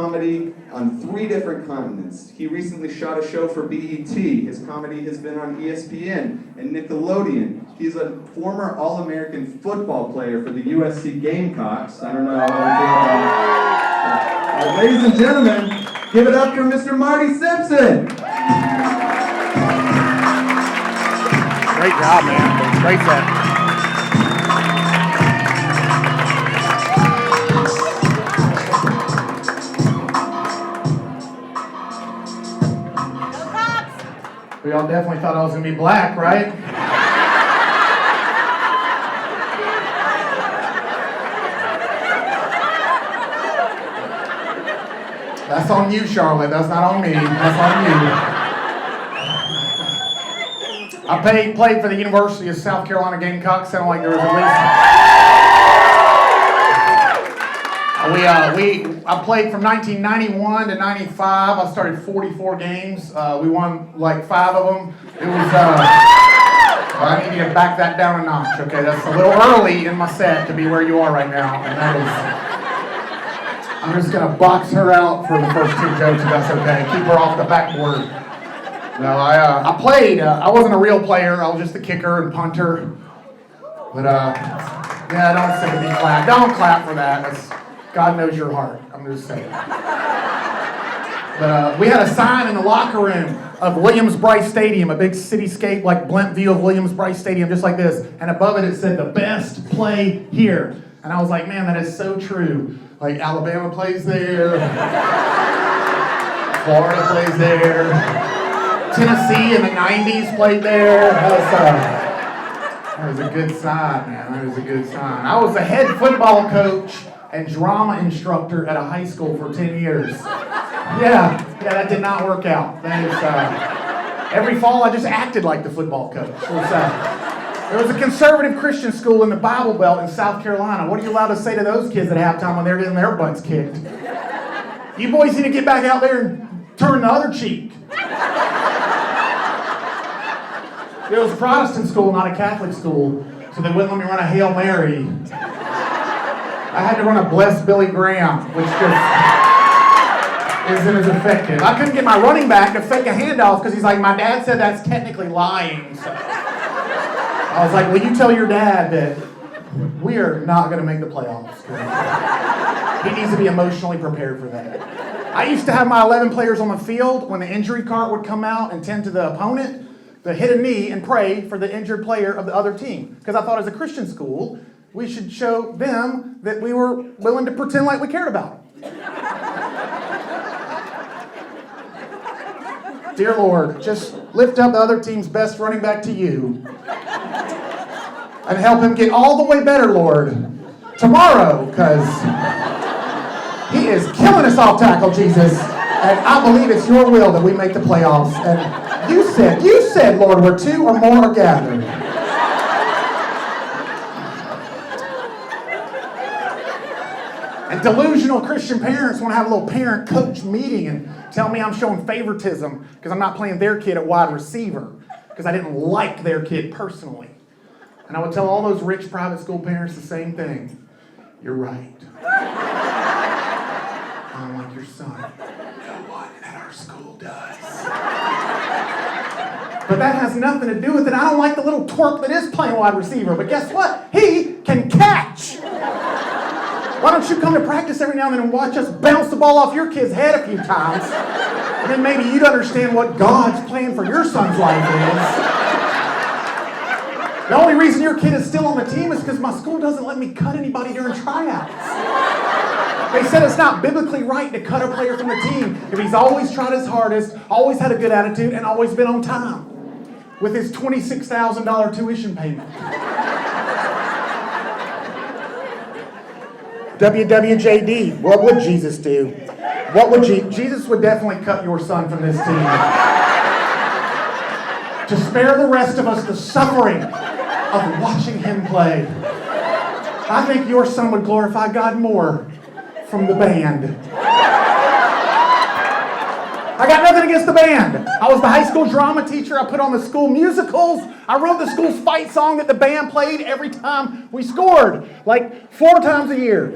comedy on 3 different continents. He recently shot a show for B.E.T. His comedy has been on ESPN and Nickelodeon. He's a former All-American football player for the USC Gamecocks. I don't know how I feel about ladies and gentlemen, give it up for Mr. Marty Simpson. Great job, man. Great set. We all definitely thought I was going to be black, right? That's on you, Charlotte. That's not on me. That's on you. I played for the University of South Carolina Gamecocks. Sounded like there was at least... I played from 1991 to 95. I started 44 games. We won like 5 of them. It was, I need you to back that down a notch, okay? That's a little early in my set to be where you are right now. And that is, I'm just gonna box her out for the first 2 jokes if that's okay. Keep her off the backboard. No, I played. I wasn't a real player. I was just a kicker and punter. But yeah, don't say to me clap. Don't clap for that. God knows your heart. I'm just saying. But we had a sign in the locker room of Williams-Brice Stadium, a big cityscape like Blent view of Williams-Brice Stadium, just like this. And above it said, "The best play here." And I was like, man, that is so true. Like Alabama plays there, Florida plays there, Tennessee in the 90s played there. That was a good sign, man. That was a good sign. I was the head football coach and drama instructor at a high school for 10 years. Yeah, that did not work out. That is, every fall I just acted like the football coach. There was a conservative Christian school in the Bible Belt in South Carolina. What are you allowed to say to those kids at halftime when they're getting their butts kicked? You boys need to get back out there and turn the other cheek. It was a Protestant school, not a Catholic school, so they wouldn't let me run a Hail Mary. I had to run a Bless Billy Graham, which just isn't as effective. I couldn't get my running back to fake a handoff because he's like, my dad said that's technically lying. So I was like, will you tell your dad that we are not going to make the playoffs? He needs to be emotionally prepared for that. I used to have my 11 players on the field. When the injury cart would come out and tend to the opponent, to hit a knee and pray for the injured player of the other team. Because I thought as a Christian school, we should show them that we were willing to pretend like we cared about them. Dear Lord, just lift up the other team's best running back to you and help him get all the way better, Lord, tomorrow, because he is killing us off tackle, Jesus, and I believe it's your will that we make the playoffs. And you said, Lord, where 2 or more are gathered. And delusional Christian parents want to have a little parent-coach meeting and tell me I'm showing favoritism because I'm not playing their kid at wide receiver because I didn't like their kid personally. And I would tell all those rich private school parents the same thing. You're right. I don't like your son. No one at our school does. But that has nothing to do with it. I don't like the little twerp that is playing wide receiver. But guess what? He can catch. Why don't you come to practice every now and then and watch us bounce the ball off your kid's head a few times? And then maybe you'd understand what God's plan for your son's life is. The only reason your kid is still on the team is because my school doesn't let me cut anybody during tryouts. They said it's not biblically right to cut a player from the team if he's always tried his hardest, always had a good attitude, and always been on time with his $26,000 tuition payment. WWJD, what would Jesus do? What would Jesus would definitely cut your son from this team. To spare the rest of us the suffering of watching him play. I think your son would glorify God more from the band. I got nothing against the band. I was the high school drama teacher. I put on the school musicals. I wrote the school's fight song that the band played every time we scored, like 4 times a year.